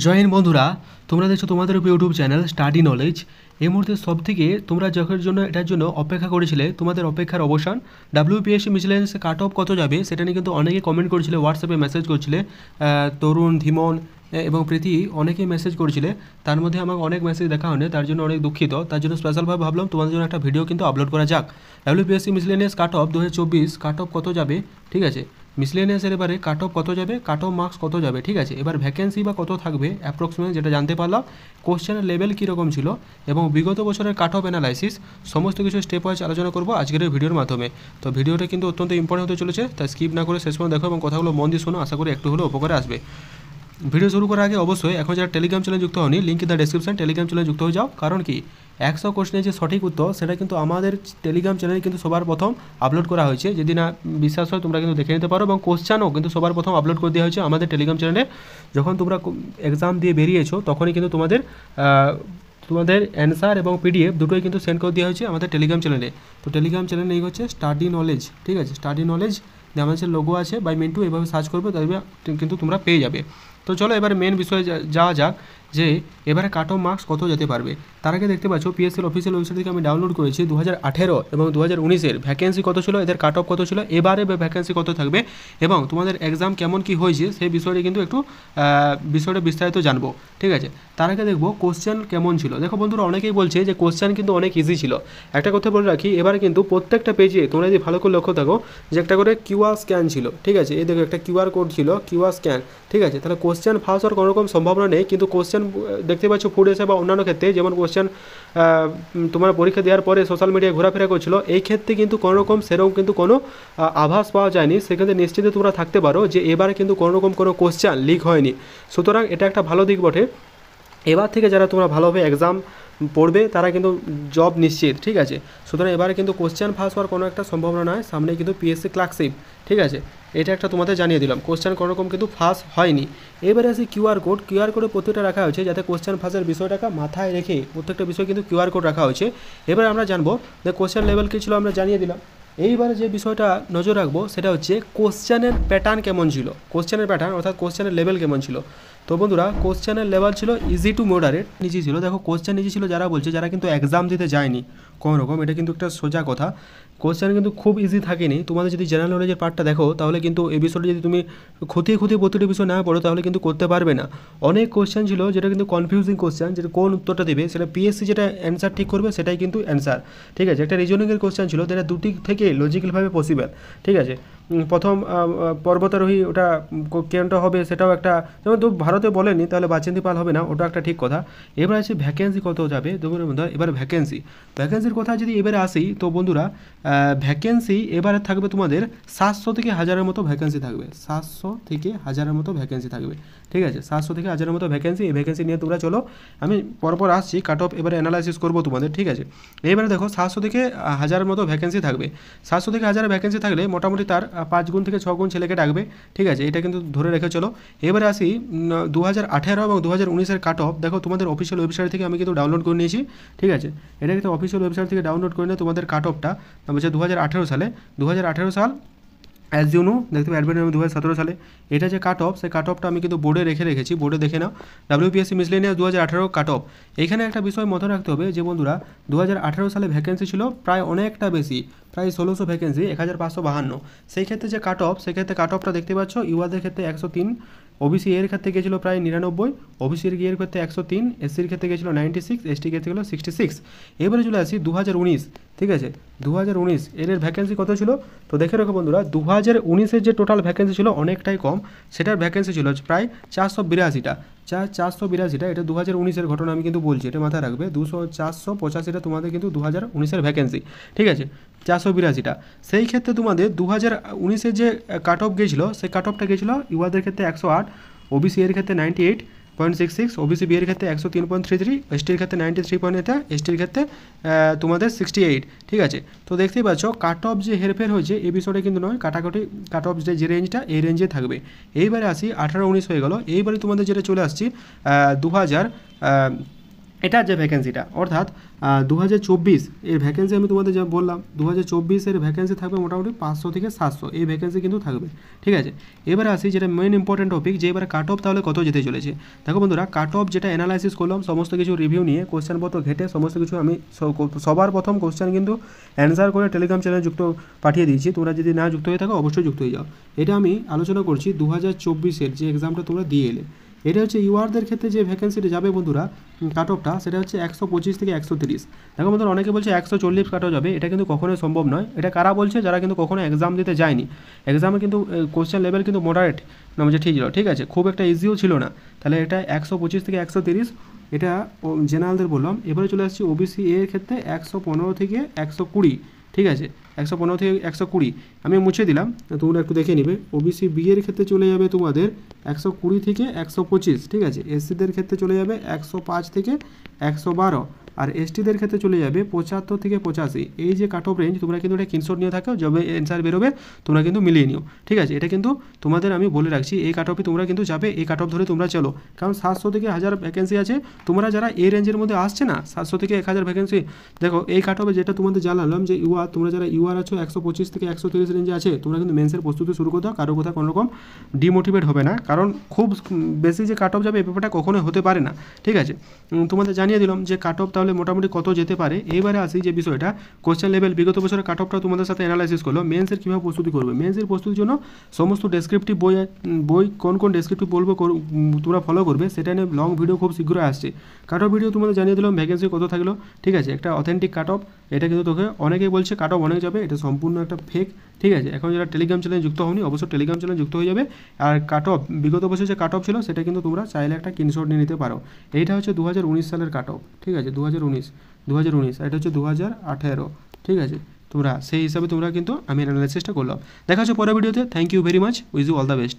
জয় হিন্দ বন্ধুরা, তোমরা দেখছো তোমাদের ইউটিউব চ্যানেল স্টাডি নলেজ। এই মুহূর্তে সব থেকে তোমরা যখন জন্য এটার জন্য অপেক্ষা করেছিলে, তোমাদের অপেক্ষার অবসান। ডাব্লিউপিএসসি মিসলেনিয়াস কাট অফ কত যাবে সেটা নিয়ে কিন্তু অনেকে কমেন্ট করেছিলে, হোয়াটসঅ্যাপে মেসেজ করছিলে। তরুণ, ধীমন এবং প্রীতি অনেকেই মেসেজ করেছিলে। তার মধ্যে আমাকে অনেক মেসেজ দেখা হয়নি, তার জন্য অনেক দুঃখিত। তার জন্য স্পেশালভাবে ভাবলাম তোমাদের জন্য একটা ভিডিও কিন্তু আপলোড করা যাক। WPSC miscellaneous cut off 2024 cut off কত যাবে, ঠিক আছে। মিসলেনিয়াসের এবারে কাট অফ কত যাবে, কাট অফ মার্কস কত যাবে, ঠিক আছে। এবার ভ্যাকেন্সি বা কত থাকবে অ্যাপ্রক্সিমেট, যেটা জানতে পারলাম। কোশ্চেনের লেভেল কীরকম ছিল এবং বিগত বছরের কাট অফ অ্যানালাইসিস, সমস্ত কিছু স্টেপ ওয়াইজ আলোচনা করবো আজকের এই ভিডিওর মাধ্যমে। তো ভিডিওটা কিন্তু অত্যন্ত ইম্পর্টেন্ট হতে চলেছে, তাই স্কিপ না করে শেষ পর্যন্ত দেখো এবং কথাগুলো মন দিয়ে শোনো। আশা করি একটু হলেও উপকারে আসবে। ভিডিও শুরু করার আগে অবশ্যই এখন যারা টেলিগ্রাম চ্যানেল যুক্ত হয়নি, link in the description, Telegram channel যুক্ত হয়ে যাও। কারণ কি 100 কোশ্চেনের যে সঠিক উত্তর সেটা কিন্তু আমাদের টেলিগ্রাম চ্যানেলে কিন্তু সবার প্রথম আপলোড করা হয়েছে। যদি না বিশ্বাস হয় তোমরা কিন্তু দেখে নিতে পারো, এবং কোশ্চেনও কিন্তু সবার প্রথম আপলোড করে দেওয়া হয়েছে আমাদের টেলিগ্রাম চ্যানেলে। যখন তোমরা এক্সাম দিয়ে বেরিয়েছো তখনই কিন্তু তোমাদের অ্যান্সার এবং পিডিএফ দুটোই কিন্তু সেন্ড করে দেওয়া হয়েছে আমাদের টেলিগ্রাম চ্যানেলে। তো টেলিগ্রাম চ্যানেল এই হচ্ছে স্টাডি নলেজ, ঠিক আছে। স্টাডি নলেজ আমাদের যে লোগো আছে বাই মিন্টু, এভাবে সার্চ করবে তবে কিন্তু তোমরা পেয়ে যাবে। তো চলো এবারে মেন বিষয়ে যাওয়া যাক, যে এবারে কাট অফ মার্কস কত যেতে পারবে। তার আগে দেখতে পাচ্ছ পিএসসির অফিসিয়াল ওয়েবসাইট থেকে আমি ডাউনলোড করেছি 2018 এবং 2019-এর ভ্যাকেন্সি কত ছিল, এদের কাট অফ কত ছিল, এবারে ভ্যাকেন্সি কত থাকবে এবং তোমাদের এক্সাম কেমন কি হয়েছে সেই বিষয়টা কিন্তু একটু বিষয়টা বিস্তারিত জানবো, ঠিক আছে। তার আগে দেখবো কোশ্চেন কেমন ছিল। দেখো বন্ধুরা, অনেকেই বলছে যে কোশ্চেন কিন্তু অনেক ইজি ছিল। একটা কথা বলে রাখি, এবারে কিন্তু প্রত্যেকটা পেজে তোমরা যদি ভালো করে লক্ষ্য থাকো যে একটা করে কিউআর স্ক্যান ছিল, ঠিক আছে। এই দেখো একটা কিউআর কোড ছিল, কিউআর স্ক্যান, ঠিক আছে। তাহলে কোশ্চেন ফাঁস হওয়ার কোনো রকম সম্ভাবনা নেই, কিন্তু কোশ্চেন দেখতে পাচ্ছ ফুড এসে বা অন্যান্য ক্ষেত্রে যেমন কোশ্চেন তোমার পরীক্ষা দেওয়ার পরে সোশ্যাল মিডিয়ায় ঘোরাফেরা করছিল, এই ক্ষেত্রে কিন্তু কোনো রকম সেরকম কিন্তু কোনো আভাস পাওয়া যায়নি। সেক্ষেত্রে নিশ্চিত তোমরা থাকতে পারো যে এবারে কিন্তু কোনো রকম কোনো কোশ্চেন লিক হয়নি। সুতরাং এটা একটা ভালো দিক বটে। এবার থেকে যারা তোমরা ভালোভাবে এক্সাম পড়বে তারা কিন্তু জব নিশ্চিত, ঠিক আছে। সুতরাং এবারে কিন্তু কোশ্চেন ফাঁস হওয়ার কোনো একটা সম্ভাবনা নয়। সামনে কিন্তু পিএসসি ক্লার্কশিপ, ঠিক আছে। এটা একটা তোমাদের জানিয়ে দিলাম, কোশ্চেন কোনো রকম কিন্তু ফাঁস হয়নি। এবারে আসি কিউআর কোড। কিউআর কোডে প্রত্যেকটা রাখা হয়েছে যাতে কোশ্চেন ফাঁসের বিষয়টাকে মাথায় রেখে প্রত্যেকটা বিষয় কিন্তু কিউআর কোড রাখা হয়েছে। এবার আমরা জানবো যে কোশ্চেন লেভেল কী ছিল, আমরা জানিয়ে দিলাম। এইবারে যে বিষয়টা নজর রাখবো সেটা হচ্ছে কোশ্চেনের প্যাটার্ন কেমন ছিল, কোশ্চেনের প্যাটার্ন অর্থাৎ কোশ্চেনের লেভেল কেমন ছিল। তো বন্ধুরা, কোশ্চেনের লেভেল ছিল ইজি টু মডারেট, নিচে ছিল। দেখো কোশ্চেন নিচে ছিল যারা বলছে যারা কিন্তু এক্সাম দিতে যায়নি কোনো রকম, এটা কিন্তু একটা সোজা কথা। কোশ্চেন কিন্তু খুব ইজি থাকেনি। তোমাদের যদি জেনারেল নলেজের পার্টটা দেখো তাহলে কিন্তু এই বিষয়টা যদি তুমি খতিয়ে প্রতিটি বিষয় না পড়ো তাহলে কিন্তু করতে পারবে না। অনেক কোশ্চেন ছিল যেটা কিন্তু কনফিউজিং কোশ্চেন, যেটা কোন উত্তরটা দেবে সেটা পিএসসি যেটা অ্যান্সার ঠিক করবে সেটাই কিন্তু অ্যান্সার, ঠিক আছে। একটা রিজনিংয়ের কোশ্চেন ছিল যেটা দুটি থেকে লজিক্যালভাবে পসিবল, ঠিক আছে। প্রথম পর্বতারোহী ওটা কেনটা হবে সেটাও একটা, যেমন তো ভারতে বলেনি তাহলে বাচেন্দ্রী পাল হবে না, ওটা একটা ঠিক কথা। এবার আছে ভ্যাকেন্সি কত যাবে দুপুরের মধ্যে। এবার ভ্যাকেন্সির কথা যদি এবারে আসি তো বন্ধুরা, ভ্যাকেন্সি এবারে থাকবে তোমাদের 700 থেকে 1000-এর মতো ভ্যাকেন্সি থাকবে। 700 থেকে 1000-এর মতো ভ্যাকেন্সি থাকবে, ঠিক আছে। 700 থেকে 1000-এর মতো ভ্যাকেন্সি। এই ভ্যাকেন্সি নিয়ে তোমরা চলো আমি পরপর আসছি, কাট অফ এবারে অ্যানালাইসিস করবো তোমাদের, ঠিক আছে। এবারে দেখো 700 থেকে 1000-এর মতো ভ্যাকেন্সি থাকবে। 700 থেকে 1000 ভ্যাকেন্সি থাকলে মোটামুটি তার 5 গুণ থেকে 6 গুণ ছেলেকে ডাকবে, ঠিক আছে। এটা কিন্তু ধরে রেখে চলো। এবারে আসি 2018 এবং 2019-এর কাট অফ। দেখো তোমাদের অফিসিয়াল ওয়েবসাইট থেকে আমি কিন্তু ডাউনলোড করে নিয়েছি, ঠিক আছে। এটা কিন্তু অফিসিয়াল ওয়েবসাইট থেকে ডাউনলোড করে নিয়ে তোমাদের কাট অফটা বলছে 2018 সালে, 2018 সাল অ্যাজ ইউ নো দেখতে পাবে অ্যাডমিট 2017 সালে। এটা যে কাট অফ, সেই কাট অফটা আমি কিন্তু বোর্ডে রেখেছি, বোর্ডে দেখে নাও। WPSC miscellaneous 2018 cut off. এখানে একটা বিষয় মাথায় রাখতে হবে যে বন্ধুরা 2018 সালে ভ্যাকেন্সি ছিল প্রায় অনেকটা বেশি, প্রায় 1600 ভ্যাকেন্সি, 1552। সেই ক্ষেত্রে যে কাট অফ, সেক্ষেত্রে কাট অফটা দেখতে পাচ্ছ ইউআরদের ক্ষেত্রে 103, ওবিসি এর ক্ষেত্রে গিয়েছিল প্রায় 99, ওবিসির গিয়ের ক্ষেত্রে 103, এসসির ক্ষেত্রে গিয়েছিল 96, এসটির ক্ষেত্রে গেলো 66। এবারে চলে আসি 2019, ঠিক আছে। 2019 এর ভ্যাকেন্সি কত ছিল তো দেখে রাখো বন্ধুরা, 2019-এর যে টোটাল ভ্যাকেন্সি ছিল অনেকটাই কম। সেটার ভ্যাকেন্সি ছিল প্রায় 482টা, 482টা। এটা 2019-এর ঘটনা আমি কিন্তু বলছি, এটা মাথায় রাখবে। 485টা তোমাদের কিন্তু 2019-এর ভ্যাকেন্সি, ঠিক আছে, 482টা। সেই ক্ষেত্রে তোমাদের 2019-এর যে কাট অফ গিয়েছিল সেই কাট অফটা গিয়েছিল ইউআরদের ক্ষেত্রে 108, ওবিসি এর ক্ষেত্রে 98.66, ওবিসি বি এর ক্ষেত্রে 103.33, এসটির ক্ষেত্রে 93.8, এসটির ক্ষেত্রে তোমাদের 68, ঠিক আছে। তো দেখতেই পাচ্ছ কাট অফ যে হেরফের হয়েছে এই বিষয়টা কিন্তু নয়, কাটাকাটি কাট অফ যে রেঞ্জটা এই রেঞ্জে থাকবে। এইবারে আসি 18-19 হয়ে গেল। এইবারে তোমাদের যেটা চলে আসছি এটার যে ভ্যাকেন্সিটা অর্থাৎ 2024 এর ভ্যাকেন্সি আমি তোমাদের যা বললাম 2024 এর ভ্যাকেন্সি থাকবে মোটামুটি 500 থেকে 700 এই ভ্যাকেন্সি কিন্তু থাকবে, ঠিক আছে। এবারে আসি যেটা মেন ইম্পর্টেন্ট টপিক, যে এবারে কাট অফ তাহলে কত যেতে চলেছে। দেখো বন্ধুরা, কাট অফ যেটা অ্যানালাইসিস করলাম সমস্ত কিছু রিভিউ নিয়ে কোশ্চেনপত্র ঘেটে সমস্ত কিছু আমি সবার প্রথম কোশ্চেন কিন্তু অ্যান্সার করে টেলিগ্রাম চ্যানেলে যুক্ত পাঠিয়ে দিয়েছি। তোমরা যদি না যুক্ত হয়ে থাকো অবশ্যই যুক্ত হয়ে যাও। এটা আমি আলোচনা করছি 2024 যে এক্সামটা তোমরা দিয়ে এলে। এটা হচ্ছে ইউআরদের ক্ষেত্রে যে ভ্যাকেন্সিটা যাবে বন্ধুরা কাট অফটা, সেটা হচ্ছে 125 থেকে 130। দেখো বন্ধুরা, অনেকে বলছে 140 কাট অফ যাবে, এটা কিন্তু কখনোই সম্ভব নয়। এটা কারা বলছে? যারা কিন্তু কখনো এক্সাম দিতে যায়নি। এক্সামে কিন্তু কোশ্চেন লেভেল কিন্তু মডারেট নাম যে ঠিক ছিল, ঠিক আছে, খুব একটা ইজিও ছিল না। তাহলে এটা 125 থেকে 130, এটা জেনারেলদের বললাম। এবারে চলে আসছি ওবিসি এর ক্ষেত্রে 115 থেকে 120, ঠিক আছে, 115 থেকে 120 আমি মুছে দিলাম, তোমরা একটু দেখে নিবে। ওবিসি বি এর ক্ষেত্রে চলে যাবে তোমাদের 120 থেকে 125, ঠিক আছে। এসসিদের ক্ষেত্রে চলে যাবে 105 থেকে 112, আর এসটিদের ক্ষেত্রে চলে যাবে 75 থেকে 85। এই যে কাট অফ রেঞ্জ তোমরা কিন্তু এটা স্ক্রিনশট নিয়ে থাকো, যবে অ্যান্সার বেরোবে তোমরা কিন্তু মিলিয়ে নিও, ঠিক আছে। এটা কিন্তু তোমাদের আমি বলে রাখছি, এই কাট অফে তোমরা কিন্তু যাবে, এই কাট অফ ধরে তোমরা চলো, কারণ 700 থেকে 1000 ভ্যাকেন্সি আছে। তোমরা যারা এই রেঞ্জের মধ্যে আসছে না 700 থেকে 1000 ভ্যাকেন্সি, দেখো এই কাট অফে যেটা তোমাদের জানালাম যে ইউআর, তোমরা যারা ইউআর আছো 125 থেকে 130 রেঞ্জে আছে, তোমরা কিন্তু মেন্সের প্রস্তুতি শুরু করে দাও। কারো কথা কোনো রকম ডিমোটিভেট হবে না, কারণ খুব বেশি যে কাট অফ যাবে এই ব্যাপারটা কখনোই হতে পারে না, ঠিক আছে। তোমাদের জানিয়ে দিলাম যে কাট অফ তাহলে মোটামুটি কত যেতে পারে। এইবারে আসি যে বিষয়টা কোশ্চেন লেভেল বিগত বছরের কাট অফটা তোমাদের সাথে অ্যানালাইসিস করলো। মেন্সের কীভাবে প্রস্তুতি করবে, মেন্সের প্রস্তুতির জন্য সমস্ত ডেসক্রিপটিভ বই কোন কোন ডেসক্রিপটিভ বলবো তোমরা ফলো করবে, সেটা নিয়ে লং ভিডিও খুব শীঘ্রই আসছে। কাট অফ ভিডিও তোমাদের জানিয়ে দিলাম ভ্যাকেন্সি কত থাকলো, ঠিক আছে, একটা অথেন্টিক কাট অফ। এটা কিন্তু তোকে অনেকেই বলছে কাট অফ অনেক যাবে, এটা সম্পূর্ণ একটা ফেক, ঠিক আছে। এখন যারা টেলিগ্রাম চ্যানেলে যুক্ত হওনি অবশ্যই টেলিগ্রাম চ্যানেলে যুক্ত হয়ে যাবে। আর কাট অফ বিগত বছর যে কাট অফ ছিল সেটা কিন্তু তোমরা চাইলে একটা স্ক্রিনশট নিয়ে নিতে পারো। এইটা হচ্ছে 2019 সালের কাট অফ, ঠিক আছে, 2019, এটা হচ্ছে 2018, ঠিক আছে। তোমরা সেই হিসাবে তোমরা কিন্তু আমি অ্যানালাইসিসটা করলাম। দেখা হচ্ছে পরের ভিডিওতে। Thank you very much, wish you all the best.